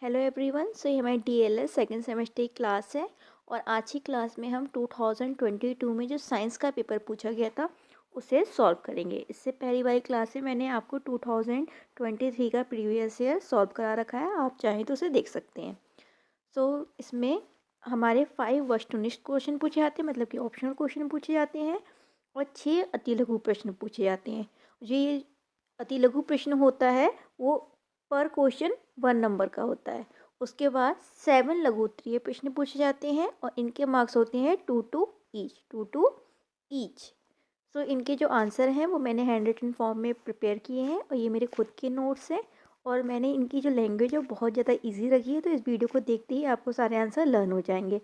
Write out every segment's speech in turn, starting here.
Hello everyone. सो ये हमारी DLS second semester की क्लास है और आज की क्लास में हम 2022 में जो साइंस का पेपर पूछा गया था उसे सॉल्व करेंगे। इससे पहली वाली क्लास में मैंने आपको 2023 का प्रीवियस ईयर सॉल्व करा रखा है, आप चाहें तो उसे देख सकते हैं। इसमें हमारे 5 वस्तुनिष्ठ क्वेश्चन पूछे जाते हैं, मतलब कि ऑप्शनल क्वेश्चन पूछे जाते हैं और 6 अति लघु प्रश्न पूछे जाते हैं। जो ये अति लघु प्रश्न होता है वो पर क्वेश्चन 1 नंबर का होता है। उसके बाद 7 लघु उत्तरीय प्रश्न पूछे जाते हैं और इनके मार्क्स होते हैं 2 ईच। इनके जो आंसर हैं वो मैंने हैंड रिटन फॉर्म में प्रिपेयर किए हैं और ये मेरे खुद के नोट्स हैं और मैंने इनकी जो लैंग्वेज है बहुत ज़्यादा इजी रखी है, तो इस वीडियो को देखते ही आपको सारे आंसर लर्न हो जाएंगे।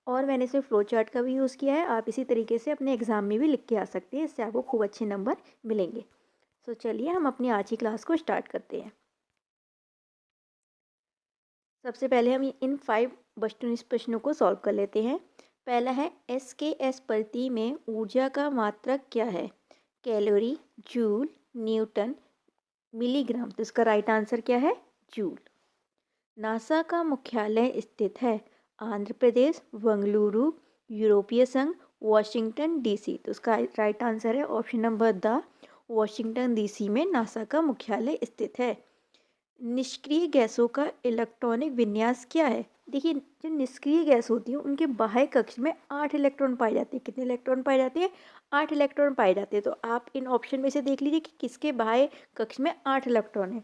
और मैंने इसमें फ्लो चार्ट का भी यूज़ किया है, आप इसी तरीके से अपने एग्ज़ाम में भी लिख के आ सकते हैं, इससे आपको खूब अच्छे नंबर मिलेंगे। चलिए हम अपनी आज की क्लास को स्टार्ट करते हैं। सबसे पहले हम इन 5 वस्तुनिष्ठ प्रश्नों को सॉल्व कर लेते हैं। पहला है SKS प्रति में ऊर्जा का मात्रक क्या है? Calorie, joule, Newton, milligram. तो इसका राइट आंसर क्या है? जूल। नासा का मुख्यालय स्थित है? आंध्र प्रदेश, बंगलुरु, यूरोपीय संघ, वॉशिंगटन डीसी। तो इसका राइट आंसर है option number the Washington DC में नासा का मुख्यालय स्थित है। निष्क्रिय गैसों का इलेक्ट्रॉनिक विन्यास क्या है? देखिए, जो निष्क्रिय गैस होती है उनके बाह्य कक्ष में 8 इलेक्ट्रॉन पाए जाते हैं। कितने इलेक्ट्रॉन पाए जाते हैं? 8 इलेक्ट्रॉन पाए जाते हैं। तो आप इन ऑप्शन में से देख लीजिए कि किसके बाह्य कक्ष में 8 इलेक्ट्रॉन है।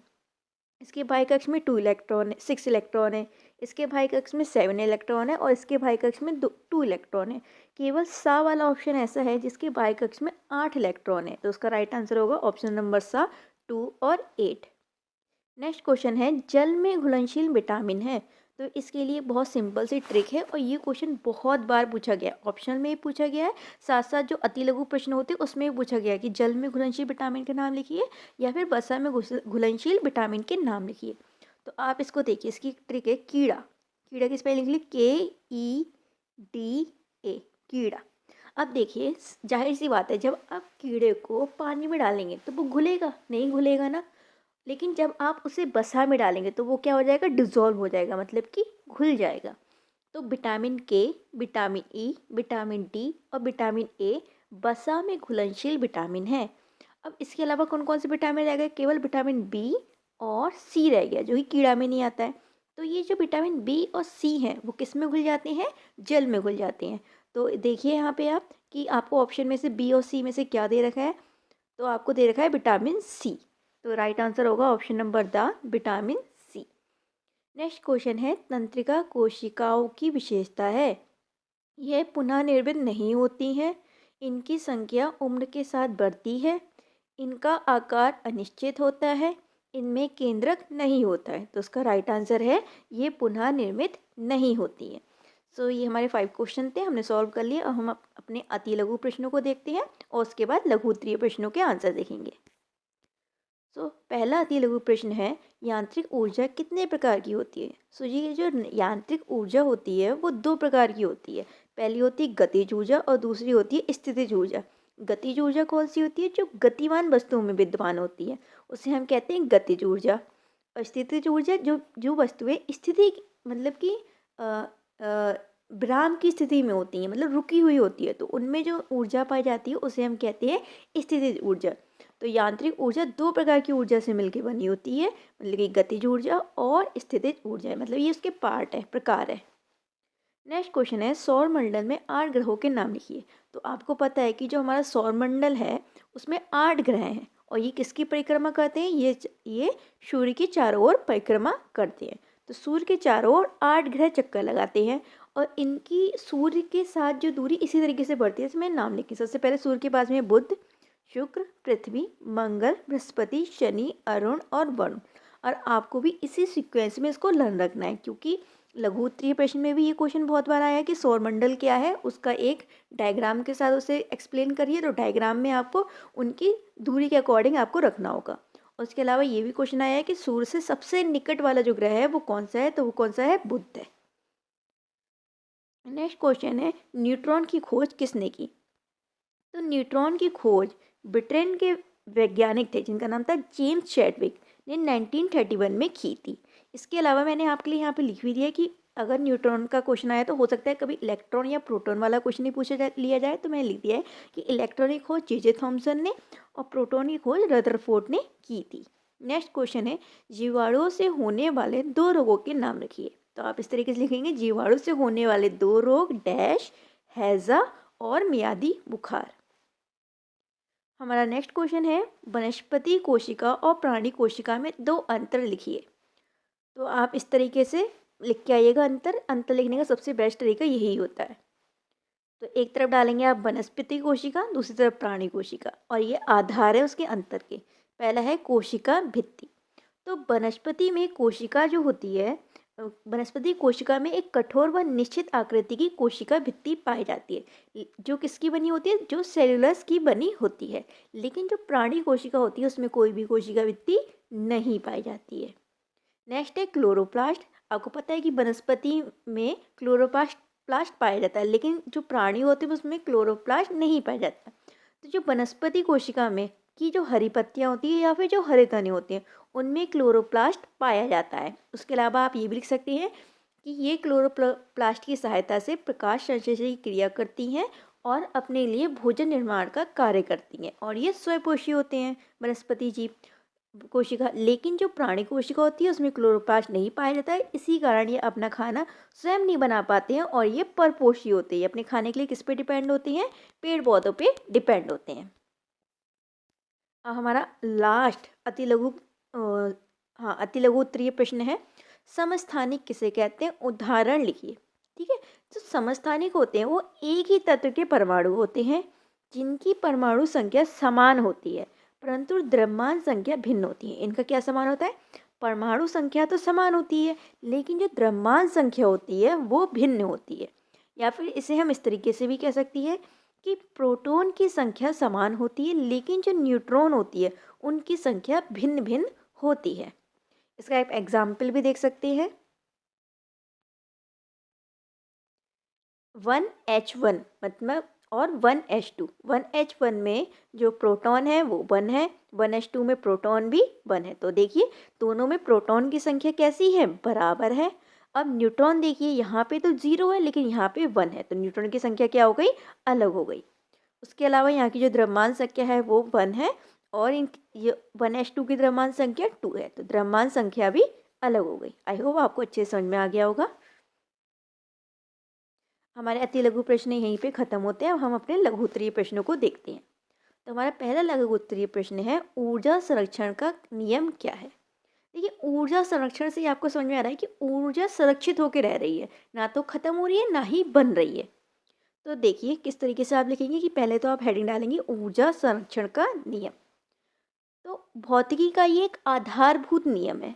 इसके बाह्य कक्ष में 2 इलेक्ट्रॉन है, 6 इलेक्ट्रॉन है। इसके बाह्य कक्ष में 7 इलेक्ट्रॉन है और इसके बाह्य कक्ष में 2 इलेक्ट्रॉन है। केवल सा वाला ऑप्शन ऐसा है जिसके बाह्य कक्ष में 8 इलेक्ट्रॉन है, तो उसका राइट आंसर होगा ऑप्शन नंबर सा 2 और 8। नेक्स्ट क्वेश्चन है जल में घुलनशील विटामिन है? तो इसके लिए बहुत सिंपल सी ट्रिक है और ये क्वेश्चन बहुत बार पूछा गया, ऑप्शनल में भी पूछा गया है, साथ साथ जो अति लघु प्रश्न होते हैं उसमें भी पूछा गया है कि जल में घुलनशील विटामिन के नाम लिखिए या फिर वसा में घुलनशील विटामिन के नाम लिखिए। तो आप इसको देखिए, इसकी ट्रिक है कीड़ा। कीड़ा की स्पेलिंग लिखिए KEDA, कीड़ा। अब देखिए, जाहिर सी बात है, जब आप कीड़े को पानी में डालेंगे तो वो घुलेगा नहीं? घुलेगा ना। लेकिन जब आप उसे बसा में डालेंगे तो वो क्या हो जाएगा? डिज़ोल्व हो जाएगा, मतलब कि घुल जाएगा। तो विटामिन के, विटामिन ई, विटामिन डी और विटामिन ए बसा में घुलनशील विटामिन है। अब इसके अलावा कौन कौन से विटामिन रह गए? केवल विटामिन बी और सी रह गया, जो कि कीड़ा में नहीं आता है। तो ये जो विटामिन बी और सी हैं वो किस में घुल जाते हैं? जल में घुल जाते हैं। तो देखिए यहाँ पे आप कि आपको ऑप्शन में से बी और सी में से क्या दे रखा है? तो आपको दे रखा है विटामिन सी। तो राइट आंसर होगा option number the vitamin C. Next question है तंत्रिका कोशिकाओं की विशेषता है? यह पुनः निर्मित नहीं होती हैं, इनकी संख्या उम्र के साथ बढ़ती है, इनका आकार अनिश्चित होता है, इनमें केंद्रक नहीं होता है। तो उसका राइट आंसर है ये पुनः निर्मित नहीं होती है। ये हमारे 5 क्वेश्चन थे, हमने सॉल्व कर लिए और हम अपने अति लघु प्रश्नों को देखते हैं और उसके बाद लघु उत्तरीय प्रश्नों के आंसर देखेंगे। पहला अति लघु प्रश्न है यांत्रिक ऊर्जा कितने प्रकार की होती है? ये जो यांत्रिक ऊर्जा होती है वो 2 प्रकार की होती है। पहली होती है गतिज ऊर्जा और दूसरी होती है स्थितिज ऊर्जा। गतिज ऊर्जा कौन सी होती है? जो गतिमान वस्तुओं में विद्यमान होती है, उसे हम कहते हैं गतिज ऊर्जा। और स्थितिज ऊर्जा जो जो वस्तुएं स्थिति मतलब कि विराम की स्थिति में होती हैं, मतलब रुकी हुई होती है, तो उनमें जो ऊर्जा पाई जाती है उसे हम कहते हैं स्थितिज ऊर्जा। तो यांत्रिक ऊर्जा 2 प्रकार की ऊर्जा से मिलकर बनी होती है, मतलब कि गतिज ऊर्जा और स्थितिज ऊर्जा, मतलब ये उसके पार्ट है, प्रकार है। नेक्स्ट क्वेश्चन है सौर मंडल में 8 ग्रहों के नाम लिखिए। तो आपको पता है कि जो हमारा सौर मंडल है उसमें 8 ग्रह हैं और ये किसकी परिक्रमा करते हैं? ये सूर्य के चारों ओर परिक्रमा करते हैं। तो सूर्य के चारों ओर 8 ग्रह चक्कर लगाते हैं और इनकी सूर्य के साथ जो दूरी इसी तरीके से बढ़ती है। इसमें नाम लिखिए। सबसे पहले सूर्य के पास में बुध, शुक्र, पृथ्वी, मंगल, बृहस्पति, शनि, अरुण और वरुण। और आपको भी इसी सीक्वेंस में इसको लर्न रखना है, क्योंकि लघु उत्तरीय प्रश्न में भी ये क्वेश्चन बहुत बार आया है कि सौरमंडल क्या है, उसका एक डायग्राम के साथ उसे एक्सप्लेन करिए। तो डायग्राम में आपको उनकी दूरी के अकॉर्डिंग आपको रखना होगा। उसके अलावा ये भी क्वेश्चन आया है कि सूर्य से सबसे निकट वाला जो ग्रह है वो कौन सा है? तो वो कौन सा है? बुध है। नेक्स्ट क्वेश्चन है न्यूट्रॉन की खोज किसने की? तो न्यूट्रॉन की खोज ब्रिटेन के वैज्ञानिक थे जिनका नाम था जेम्स चैडविक ने 1931 में की थी। इसके अलावा मैंने आपके लिए यहाँ पे लिख भी दिया है कि अगर न्यूट्रॉन का क्वेश्चन आया तो हो सकता है कभी इलेक्ट्रॉन या प्रोटॉन वाला क्वेश्चन ही लिया जाए। तो मैंने लिख दिया है कि इलेक्ट्रॉन की खोज जे थॉम्सन ने और प्रोटॉन की खोज रदरफोर्ड ने की थी। नेक्स्ट क्वेश्चन है, जीवाणुओं से होने वाले 2 रोगों के नाम रखिए। तो आप इस तरीके से लिखेंगे, जीवाणु से होने वाले 2 रोग डैश, हैजा और मियादी बुखार। हमारा नेक्स्ट क्वेश्चन है, वनस्पति कोशिका और प्राणी कोशिका में 2 अंतर लिखिए। तो आप इस तरीके से लिख के आइएगा अंतर लिखने का सबसे बेस्ट तरीका यही होता है। तो एक तरफ डालेंगे आप वनस्पति कोशिका, दूसरी तरफ प्राणी कोशिका, और ये आधार है उसके अंतर के। पहला है कोशिका भित्ति। तो वनस्पति में कोशिका जो होती है, वनस्पति कोशिका में एक कठोर व निश्चित आकृति की कोशिका भित्ति पाई जाती है, जो किसकी बनी होती है, जो सेलुलस की बनी होती है। लेकिन जो प्राणी कोशिका होती है उसमें कोई भी कोशिका भित्ति नहीं पाई जाती है। नेक्स्ट है क्लोरोप्लास्ट। आपको पता है कि वनस्पति में प्लास्ट पाया जाता है, लेकिन जो प्राणी होते हैं उसमें क्लोरोप्लास्ट नहीं पाया जाता। तो जो वनस्पति कोशिका में की जो हरी पत्तियाँ होती है या फिर जो हरे तने होते हैं उनमें क्लोरोप्लास्ट पाया जाता है। उसके अलावा आप ये भी लिख सकते हैं कि ये क्लोरोप्लास्ट की सहायता से प्रकाश संश्लेषण की क्रिया करती हैं और अपने लिए भोजन निर्माण का कार्य करती हैं, और ये स्वयंपोषी होते हैं वनस्पति जीव कोशिका। लेकिन जो प्राणी कोशिका होती है उसमें क्लोरोप्लास्ट नहीं पाया जाता है, इसी कारण ये अपना खाना स्वयं नहीं बना पाते हैं और ये परपोषी होते हैं। अपने खाने के लिए किस पे डिपेंड होती हैं, पेड़ पौधों पे डिपेंड होते हैं। अब हमारा लास्ट अति लघु उत्तरीय प्रश्न है, समस्थानिक किसे कहते हैं, उदाहरण लिखिए। ठीक है, जो समस्थानिक होते हैं वो एक ही तत्व के परमाणु होते हैं जिनकी परमाणु संख्या समान होती है परंतु द्रव्यमान संख्या भिन्न होती है। इनका क्या समान होता है, परमाणु संख्या तो समान होती है लेकिन जो द्रव्यमान संख्या होती है वो भिन्न होती है। या फिर इसे हम इस तरीके से भी कह सकती है कि प्रोटॉन की संख्या समान होती है लेकिन जो न्यूट्रॉन होती है उनकी संख्या भिन्न भिन्न होती है। इसका एक एग्जाम्पल भी देख सकते हैं, 1H1 मतलब और 1H2। 1H1 में जो प्रोटॉन है वो 1 है, 1H2 में प्रोटॉन भी 1 है। तो देखिए दोनों में प्रोटॉन की संख्या कैसी है, बराबर है। अब न्यूट्रॉन देखिए यहाँ पे तो 0 है लेकिन यहाँ पे 1 है, तो न्यूट्रॉन की संख्या क्या हो गई, अलग हो गई। उसके अलावा यहाँ की जो द्रव्यमान संख्या है वो 1 है और ये 1H2 की द्रव्यमान संख्या 2 है, तो द्रव्यमान संख्या भी अलग हो गई। आई होप आपको अच्छे समझ में आ गया होगा। हमारे अति लघु प्रश्न यहीं पे ख़त्म होते हैं। अब हम अपने लघु उत्तरीय प्रश्नों को देखते हैं। तो हमारा पहला लघु उत्तरीय प्रश्न है, ऊर्जा संरक्षण का नियम क्या है। देखिए ऊर्जा संरक्षण से आपको समझ में आ रहा है कि ऊर्जा संरक्षित होकर रह रही है, ना तो खत्म हो रही है ना ही बन रही है। तो देखिए किस तरीके से आप लिखेंगे कि पहले तो आप हेडिंग डालेंगे ऊर्जा संरक्षण का नियम। तो भौतिकी का ये एक आधारभूत नियम है,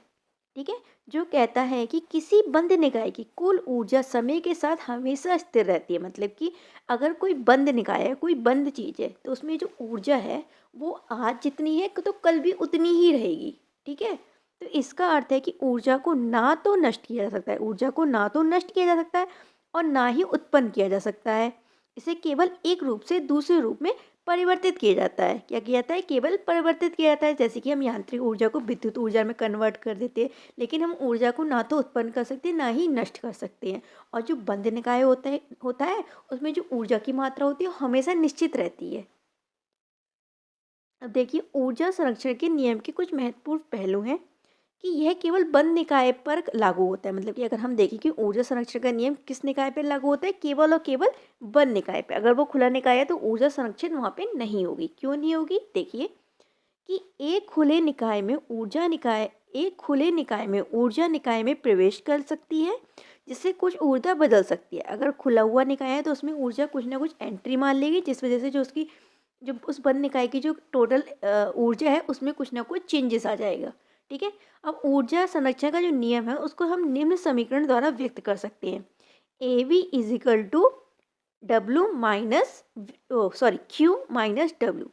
ठीक है, जो कहता है कि किसी बंद निकाय की कुल ऊर्जा समय के साथ हमेशा स्थिर रहती है। मतलब कि अगर कोई बंद निकाय है, कोई बंद चीज़ है, तो उसमें जो ऊर्जा है वो आज जितनी है तो कल भी उतनी ही रहेगी। ठीक है, तो इसका अर्थ है कि ऊर्जा को ना तो नष्ट किया जा सकता है, ऊर्जा को ना तो नष्ट किया जा सकता है और ना ही उत्पन्न किया जा सकता है। इसे केवल एक रूप से दूसरे रूप में परिवर्तित किया जाता है। क्या किया जाता है, केवल परिवर्तित किया जाता है। जैसे कि हम यांत्रिक ऊर्जा को विद्युत ऊर्जा में कन्वर्ट कर देते हैं, लेकिन हम ऊर्जा को ना तो उत्पन्न कर सकते हैं ना ही नष्ट कर सकते हैं। और जो बंद निकाय होता है उसमें जो ऊर्जा की मात्रा होती है वो हमेशा निश्चित रहती है। अब देखिए ऊर्जा संरक्षण के नियम के कुछ महत्वपूर्ण पहलू हैं कि यह केवल बंद निकाय पर लागू होता है। मतलब कि अगर हम देखें कि ऊर्जा संरक्षण का नियम किस निकाय पर लागू होता है, केवल और केवल बंद निकाय पर। अगर वो खुला निकाय है तो ऊर्जा संरक्षण वहाँ पे नहीं होगी। क्यों नहीं होगी, देखिए कि एक खुले निकाय में ऊर्जा निकाय में प्रवेश कर सकती है जिससे कुछ ऊर्जा बदल सकती है। अगर खुला हुआ निकाय है तो उसमें ऊर्जा कुछ ना कुछ एंट्री मान लेगी, जिस वजह से जो उस बंद निकाय की जो टोटल ऊर्जा है उसमें कुछ ना कुछ चेंजेस आ जाएगा। ठीक है, अब ऊर्जा संरक्षण का जो नियम है उसको हम निम्न समीकरण द्वारा व्यक्त कर सकते हैं। AV is equal to Q minus W।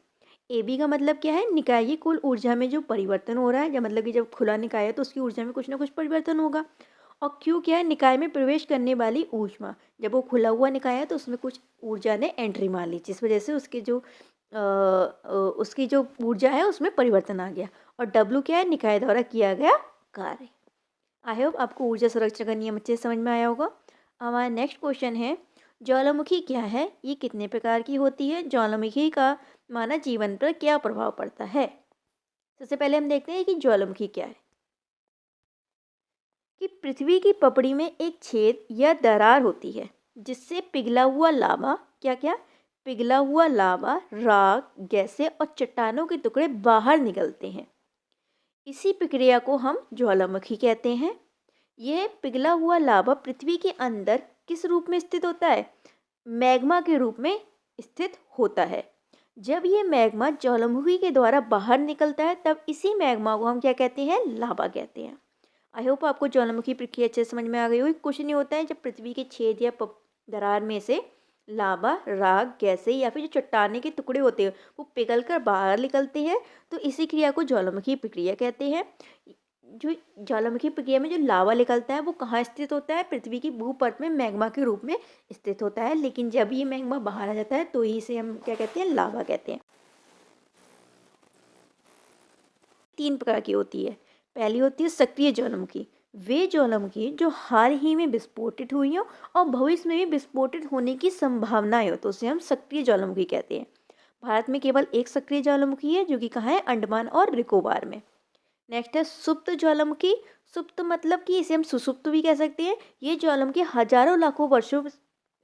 AB का मतलब क्या है, निकाय की कुल ऊर्जा में जो परिवर्तन हो रहा है, या मतलब कि जब खुला निकाय है तो उसकी ऊर्जा में कुछ ना कुछ परिवर्तन होगा। और Q क्या है, निकाय में प्रवेश करने वाली ऊष्मा। जब वो खुला हुआ निकाय है तो उसमें कुछ ऊर्जा ने एंट्री मान ली, जिस वजह से उसकी जो ऊर्जा है उसमें परिवर्तन आ गया। और W क्या है, निकाय द्वारा किया गया कार्य। आई होप आपको ऊर्जा संरक्षण का नियम अच्छे से समझ में आया होगा। हमारा नेक्स्ट क्वेश्चन है, ज्वालामुखी क्या है, ये कितने प्रकार की होती है, ज्वालामुखी का मानव जीवन पर क्या प्रभाव पड़ता है। सबसे पहले हम देखते हैं कि ज्वालामुखी क्या है। कि पृथ्वी की पपड़ी में एक छेद या दरार होती है जिससे पिघला हुआ लावा, क्या क्या, पिघला हुआ लावा, राख, गैसें और चट्टानों के टुकड़े बाहर निकलते हैं। इसी प्रक्रिया को हम ज्वालामुखी कहते हैं। यह पिघला हुआ लावा पृथ्वी के अंदर किस रूप में स्थित होता है, मैग्मा के रूप में स्थित होता है। जब ये मैग्मा ज्वालामुखी के द्वारा बाहर निकलता है तब इसी मैग्मा को हम क्या कहते हैं, लावा कहते हैं। आई होप आपको ज्वालामुखी प्रक्रिया अच्छे से समझ में आ गई होगी। कुछ नहीं होता है, जब पृथ्वी के छेद या दरार में से लावा, राख, गैसें या फिर जो चट्टाने के टुकड़े होते हैं वो पिघल कर बाहर निकलते हैं, तो इसी क्रिया को ज्वालामुखी प्रक्रिया कहते हैं। जो ज्वालामुखी प्रक्रिया में जो लावा निकलता है वो कहाँ स्थित होता है, पृथ्वी की भूपट में मैग्मा के रूप में स्थित होता है। लेकिन जब ये मैग्मा बाहर आ जाता है तो इसे हम क्या कहते हैं, लावा कहते हैं। 3 प्रकार की होती है। पहली होती है सक्रिय ज्वालामुखी। वे ज्वालामुखी जो हाल ही में विस्फोटित हुई हो और भविष्य में भी विस्फोटित होने की संभावनाएं हो, तो उसे हम सक्रिय ज्वालामुखी कहते हैं। भारत में केवल एक सक्रिय ज्वालामुखी है जो कि कहाँ है, अंडमान और निकोबार में। नेक्स्ट है सुप्त ज्वालामुखी। सुप्त मतलब कि इसे हम सुसुप्त भी कह सकते हैं। ये ज्वालामुखी हजारों लाखों वर्षों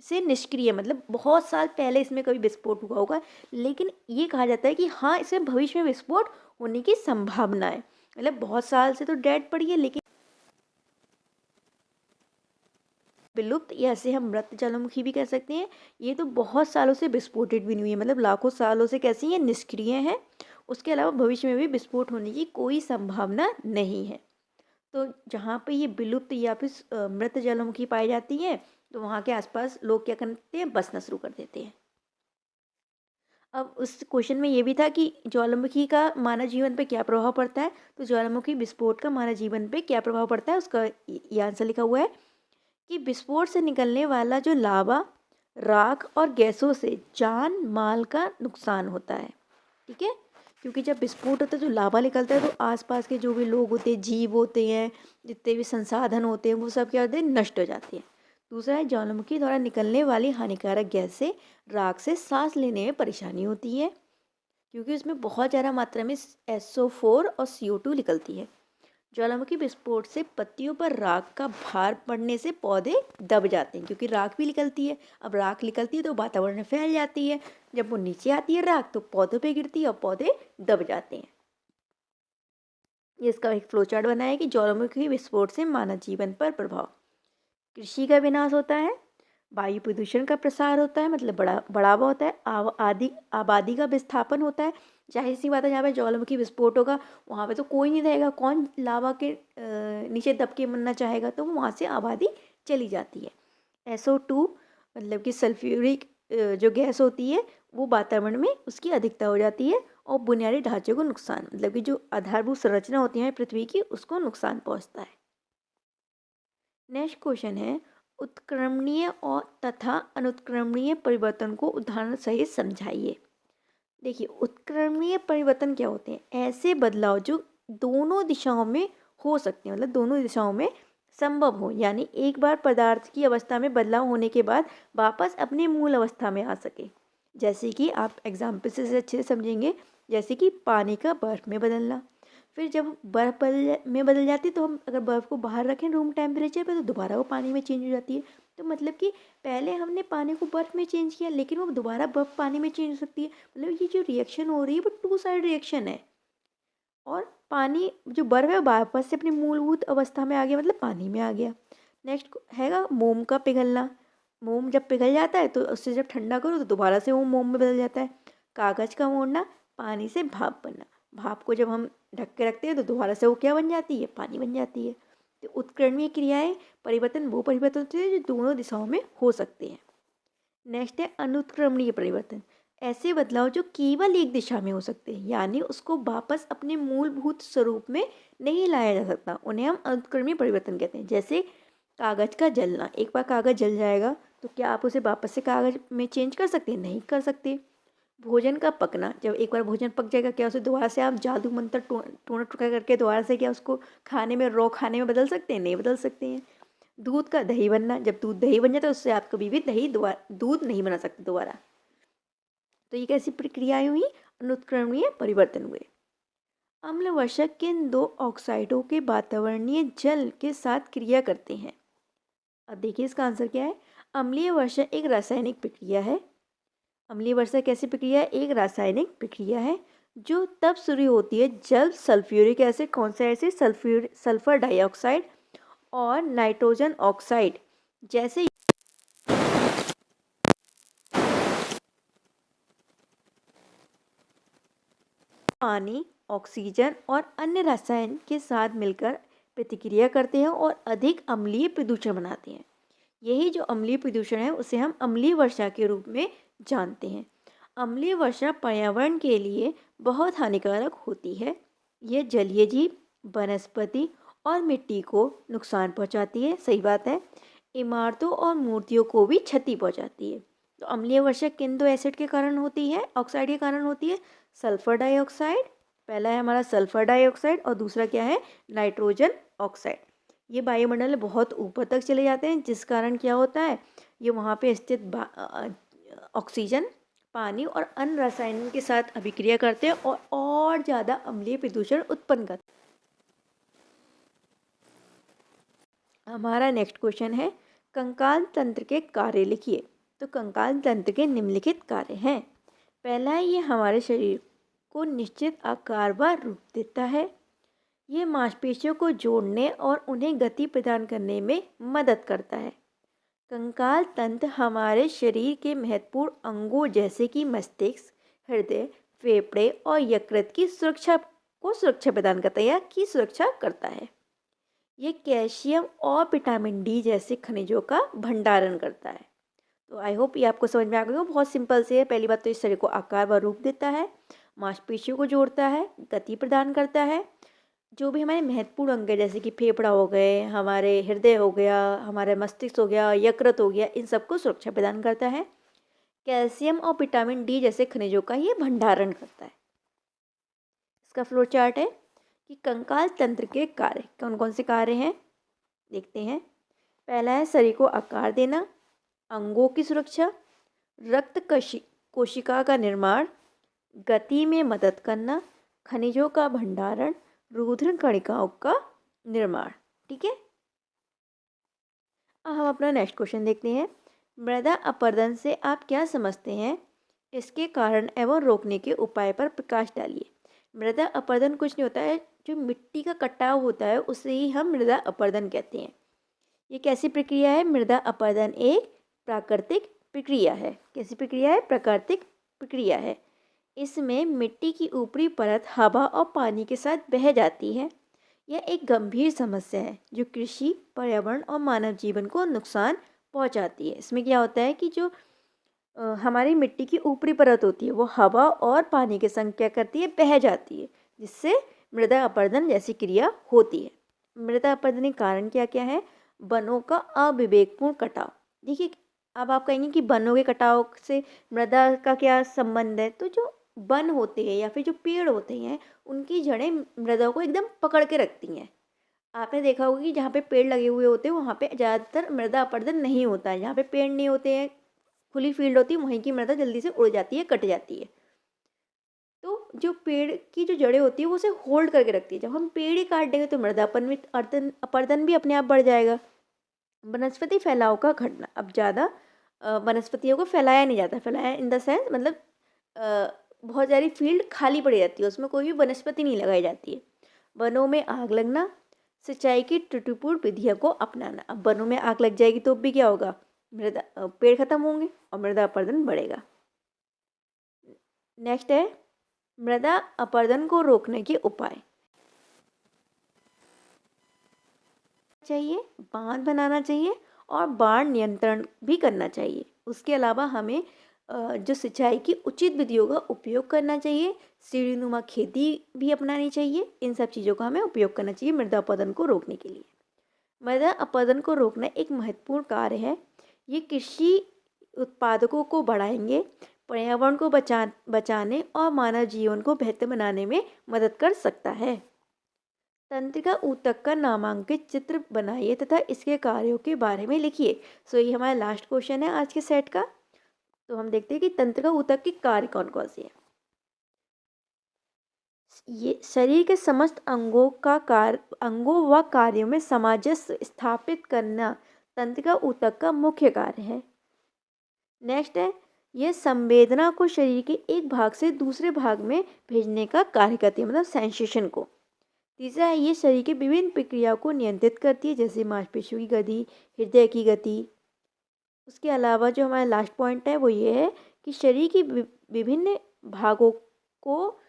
से निष्क्रिय, मतलब बहुत साल पहले इसमें कभी विस्फोट हुआ होगा, लेकिन ये कहा जाता है कि हाँ, इसमें भविष्य में विस्फोट होने की संभावना है। मतलब बहुत साल से तो डेड पड़ी है, लेकिन विलुप्त, या इसे हम मृत ज्वालामुखी भी कह सकते हैं। ये तो बहुत सालों से विस्फोटित भी नहीं हुई है, मतलब लाखों सालों से कैसी है, निष्क्रिय है। उसके अलावा भविष्य में भी विस्फोट होने की कोई संभावना नहीं है। तो जहाँ पे ये विलुप्त या फिर मृत ज्वालामुखी पाई जाती है तो वहाँ के आसपास लोग क्या करते हैं, बसना शुरू कर देते हैं। अब उस क्वेश्चन में ये भी था कि ज्वालामुखी का मानव जीवन पे क्या प्रभाव पड़ता है, तो ज्वालामुखी विस्फोट का मानव जीवन पे क्या प्रभाव पड़ता है, उसका ये आंसर लिखा हुआ है कि विस्फोट से निकलने वाला जो लावा, राख और गैसों से जान माल का नुकसान होता है। ठीक है, क्योंकि जब विस्फोट होता है तो लावा निकलता है तो आसपास के जो भी लोग होते हैं, जीव होते हैं, जितने भी संसाधन होते हैं, वो सब क्या होते हैं, नष्ट हो जाते हैं। दूसरा है ज्वालामुखी द्वारा निकलने वाली हानिकारक गैस से, राख से सांस लेने में परेशानी होती है, क्योंकि उसमें बहुत ज़्यादा मात्रा में SO4 और CO2 निकलती है। ज्वालामुखी विस्फोट से पत्तियों पर राख का भार पड़ने से पौधे दब जाते हैं, क्योंकि राख भी निकलती है। अब राख निकलती है तो वातावरण में फैल जाती है, जब वो नीचे आती है राख तो पौधों पे गिरती है और पौधे दब जाते हैं। ये इसका एक फ्लो चार्ट बनाया है कि ज्वालामुखी विस्फोट से मानव जीवन पर प्रभाव। कृषि का विनाश होता है, वायु प्रदूषण का प्रसार होता है, मतलब बढ़ावा होता है, आबादी का विस्थापन होता है। जाहिर सी बात है, जहाँ पे ज्वालामुखी विस्फोट होगा वहाँ पे तो कोई नहीं रहेगा, कौन लावा के नीचे दब के मरना चाहेगा, तो वहाँ से आबादी चली जाती है। SO2 मतलब कि सल्फ्यूरिक जो गैस होती है वो वातावरण में उसकी अधिकता हो जाती है और बुनियादी ढांचे को नुकसान, मतलब कि जो आधारभूत संरचना होती है पृथ्वी की, उसको नुकसान पहुँचता है। नेक्स्ट क्वेश्चन है, उत्क्रमणीय और तथा अनुत्क्रमणीय परिवर्तन को उदाहरण सहित समझाइए। देखिए, उत्क्रमणीय परिवर्तन क्या होते हैं, ऐसे बदलाव जो दोनों दिशाओं में हो सकते हैं, मतलब दोनों दिशाओं में संभव हो, यानी एक बार पदार्थ की अवस्था में बदलाव होने के बाद वापस अपनी मूल अवस्था में आ सके। जैसे कि आप एग्जाम्पल से अच्छे से समझेंगे, जैसे कि पानी का बर्फ़ में बदलना। फिर जब बर्फ़ में बदल जाती है तो हम अगर बर्फ़ को बाहर रखें रूम टेम्परेचर पे तो दोबारा वो पानी में चेंज हो जाती है। तो मतलब कि पहले हमने पानी को बर्फ़ में चेंज किया, लेकिन वो दोबारा बर्फ़ पानी में चेंज हो सकती है। मतलब ये जो रिएक्शन हो रही है वो 2 साइड रिएक्शन है, और पानी जो बर्फ़ है वापस से अपनी मूलभूत अवस्था में आ गया, मतलब पानी में आ गया। नेक्स्ट हैगा मोम का पिघलना। मोम जब पिघल जाता है तो उससे जब ठंडा करो तो दोबारा से वो मोम में बदल जाता है। कागज़ का मोड़ना, पानी से भाप बनना। भाप को जब हम ढक के रखते हैं तो दोबारा से वो क्या बन जाती है, पानी बन जाती है। तो उत्क्रमणीय क्रियाएं परिवर्तन वो परिवर्तन होते हैं जो दोनों दिशाओं में हो सकते हैं। नेक्स्ट है अनुत्क्रमणीय परिवर्तन। ऐसे बदलाव जो केवल एक दिशा में हो सकते हैं, यानी उसको वापस अपने मूलभूत स्वरूप में नहीं लाया जा सकता, उन्हें हम अनुत्क्रमणीय परिवर्तन कहते हैं। जैसे कागज़ का जलना, एक बार कागज़ जल जाएगा तो क्या आप उसे वापस से कागज़ में चेंज कर सकते हैं, नहीं कर सकते। भोजन का पकना, जब एक बार भोजन पक जाएगा क्या उसे दोबारा से आप जादू मंत्र टोना टुका करके दोबारा से क्या उसको खाने में, रॉ खाने में बदल सकते हैं? नहीं बदल सकते हैं। दूध का दही बनना, जब दूध दही बन जाता है उससे आप कभी भी दूध नहीं बना सकते दोबारा। तो ये कैसी प्रक्रियाएं हुई? अनुत्क्रमणीय परिवर्तन हुए। अम्लवर्षक किन दो ऑक्साइडों के वातावरणीय जल के साथ क्रिया करते हैं? अब देखिए इसका आंसर क्या है। अम्लीय वर्षा एक रासायनिक प्रक्रिया है। अम्लीय वर्षा कैसी प्रक्रिया है? एक रासायनिक प्रक्रिया है जो तब शुरू होती है जब सल्फ्यूरिक एसिड, कौन सा एसिड? सल्फर डाइऑक्साइड और नाइट्रोजन ऑक्साइड जैसे पानी, ऑक्सीजन और अन्य रसायन के साथ मिलकर प्रतिक्रिया करते हैं और अधिक अम्लीय प्रदूषण बनाते हैं। यही जो अम्लीय प्रदूषण है उसे हम अम्लीय वर्षा के रूप में जानते हैं। अम्लीय वर्षा पर्यावरण के लिए बहुत हानिकारक होती है। यह जलीय जीव, वनस्पति और मिट्टी को नुकसान पहुंचाती है। सही बात है। इमारतों और मूर्तियों को भी क्षति पहुंचाती है। तो अम्लीय वर्षा किन दो एसिड के कारण होती है? ऑक्साइड के कारण होती है। सल्फर डाइऑक्साइड, पहला है हमारा सल्फर डाइऑक्साइड और दूसरा क्या है? Nitrogen oxide. ये वायुमंडल में बहुत ऊपर तक चले जाते हैं जिस कारण क्या होता है, ये वहाँ पे स्थित ऑक्सीजन, पानी और अन्य रसायनों के साथ अभिक्रिया करते हैं और ज़्यादा अम्लीय प्रदूषण उत्पन्न करते हैं। हमारा नेक्स्ट क्वेश्चन है, कंकाल तंत्र के कार्य लिखिए। तो कंकाल तंत्र के निम्नलिखित कार्य हैं। पहला है, ये हमारे शरीर को निश्चित आकार व रूप देता है। ये मांसपेशियों को जोड़ने और उन्हें गति प्रदान करने में मदद करता है। कंकाल तंत्र हमारे शरीर के महत्वपूर्ण अंगों जैसे कि मस्तिष्क, हृदय, फेफड़े और यकृत की सुरक्षा प्रदान करता है या की सुरक्षा करता है। ये कैल्शियम और विटामिन डी जैसे खनिजों का भंडारण करता है। तो आई होप ये आपको समझ में आ गई हो। बहुत सिंपल से है। पहली बात तो इस शरीर को आकार व रूप देता है, मांसपेशियों को जोड़ता है, गति प्रदान करता है। जो भी हमारे महत्वपूर्ण अंग है जैसे कि फेफड़ा हो गए, हमारे हृदय हो गया, हमारे मस्तिष्क हो गया, यकृत हो गया, इन सबको सुरक्षा प्रदान करता है। कैल्शियम और विटामिन डी जैसे खनिजों का ये भंडारण करता है। इसका फ्लो चार्ट है कि कंकाल तंत्र के कार्य कौन कौन से कार्य हैं, देखते हैं। पहला है शरीर को आकार देना, अंगों की सुरक्षा, रक्त कोशिका का निर्माण, गति में मदद करना, खनिजों का भंडारण, रुधिर कणिकाओं का निर्माण। ठीक है। अब हम अपना नेक्स्ट क्वेश्चन देखते हैं। मृदा अपरदन से आप क्या समझते हैं? इसके कारण एवं रोकने के उपाय पर प्रकाश डालिए। मृदा अपरदन कुछ नहीं होता है, जो मिट्टी का कटाव होता है उसे ही हम मृदा अपरदन कहते हैं। ये कैसी प्रक्रिया है? मृदा अपरदन एक प्राकृतिक प्रक्रिया है। कैसी प्रक्रिया है? प्राकृतिक प्रक्रिया है। इसमें मिट्टी की ऊपरी परत हवा और पानी के साथ बह जाती है। यह एक गंभीर समस्या है जो कृषि, पर्यावरण और मानव जीवन को नुकसान पहुंचाती है। इसमें क्या होता है कि जो हमारी मिट्टी की ऊपरी परत होती है वो हवा और पानी के संग क्या करती है? बह जाती है, जिससे मृदा अपरदन जैसी क्रिया होती है। मृदा अपरदन के कारण क्या क्या है? वनों का अविवेकपूर्ण कटाव। देखिए, अब आप कहेंगे कि वनों के कटाव से मृदा का क्या संबंध है? तो जो वन होते हैं या फिर जो पेड़ होते हैं उनकी जड़ें मृदा को एकदम पकड़ के रखती हैं। आपने देखा होगा कि जहाँ पे पेड़ लगे हुए होते हैं वहाँ पे ज़्यादातर मृदा अपरदन नहीं होता है। जहाँ पे पेड़ नहीं होते हैं, खुली फील्ड होती है, वहीं की मृदा जल्दी से उड़ जाती है, कट जाती है। तो जो पेड़ की जो जड़ें होती है वो उसे होल्ड करके रखती है। जब हम पेड़ ही काट देंगे तो मृदा अपरदन भी अपने आप बढ़ जाएगा। वनस्पति फैलाव का घटना। अब ज़्यादा वनस्पतियों को फैलाया नहीं जाता। फैलाया इन द सेंस मतलब बहुत सारी फील्ड खाली पड़ी रहती है, उसमें कोई भी वनस्पति नहीं लगाई जाती है। वनों में आग लगना, सिंचाई की त्रुटिपूर्ण विधियों को अपनाना। अब वनों में आग लग जाएगी तो भी क्या होगा? पेड़ खत्म होंगे और मृदा अपरदन बढ़ेगा। नेक्स्ट है मृदा अपरदन को रोकने के उपाय। चाहिए, बांध बनाना चाहिए और बाढ़ नियंत्रण भी करना चाहिए। उसके अलावा हमें जो सिंचाई की उचित विधियों का उपयोग करना चाहिए, सीढ़ीनुमा खेती भी अपनानी चाहिए। इन सब चीज़ों का हमें उपयोग करना चाहिए मृदा अपरदन को रोकने के लिए। मृदा अपरदन को रोकना एक महत्वपूर्ण कार्य है। ये कृषि उत्पादकों को बढ़ाएंगे, पर्यावरण को बचाने और मानव जीवन को बेहतर बनाने में मदद कर सकता है। तंत्रिका ऊतक का नामांकित चित्र बनाइए तथा इसके कार्यों के बारे में लिखिए। सो ये हमारा लास्ट क्वेश्चन है आज के सेट का। तो हम देखते हैं कि तंत्रिका ऊतक के कार्य कौन कौन से हैं। ये शरीर के समस्त अंगों व कार्यों में सामंजस्य स्थापित करना तंत्रिका ऊतक का मुख्य कार्य है। नेक्स्ट है, यह संवेदना को शरीर के एक भाग से दूसरे भाग में भेजने का कार्य करती है, मतलब सेंसेशन को। तीसरा है, ये शरीर की विभिन्न प्रक्रियाओं को नियंत्रित करती है, जैसे मांसपेशियों की गति, हृदय की गति। उसके अलावा जो हमारा लास्ट पॉइंट है वो ये है कि शरीर की विभिन्न भागों को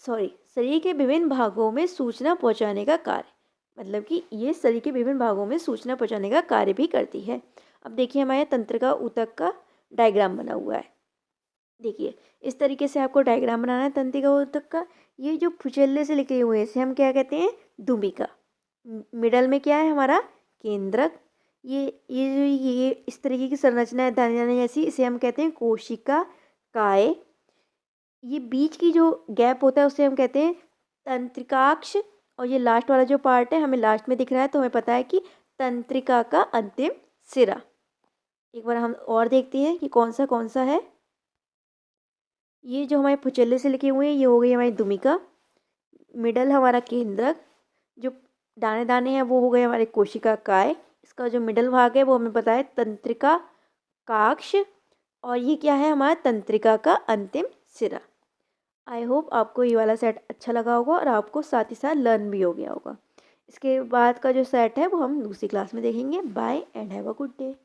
शरीर के विभिन्न भागों में सूचना पहुंचाने का कार्य, मतलब कि ये शरीर के विभिन्न भागों में सूचना पहुंचाने का कार्य भी करती है। अब देखिए हमारे तंत्रिका ऊतक का डायग्राम बना हुआ है। देखिए इस तरीके से आपको डायग्राम बनाना है तंत्रिका ऊतक का। ये जो फुचल्ले से लिखे हुए हैं इसे हम क्या कहते हैं, दुमिका। मिडल में क्या है हमारा, केंद्रक। ये इस तरीके की संरचना है दाने दाने जैसी, इसे हम कहते हैं कोशिका काय। ये बीच की जो गैप होता है उसे हम कहते हैं तंत्रिकाक्ष। और ये लास्ट वाला जो पार्ट है हमें लास्ट में दिख रहा है, तो हमें पता है कि तंत्रिका का अंतिम सिरा। एक बार हम और देखते हैं कि कौन सा है। ये जो हमारे फुचल्ले से लिखे हुए हैं ये हो गई हमारी दुमिका। मिडल हमारा केंद्रक, जो दाने दाने हैं वो हो गए हमारे कोशिका काय। इसका जो मिडल भाग है वो हमें पता है तंत्रिका काक्ष। और ये क्या है, हमारा तंत्रिका का अंतिम सिरा। आई होप आपको ये वाला सेट अच्छा लगा होगा और आपको साथ ही साथ लर्न भी हो गया होगा। इसके बाद का जो सेट है वो हम दूसरी क्लास में देखेंगे। Bye and have a good day.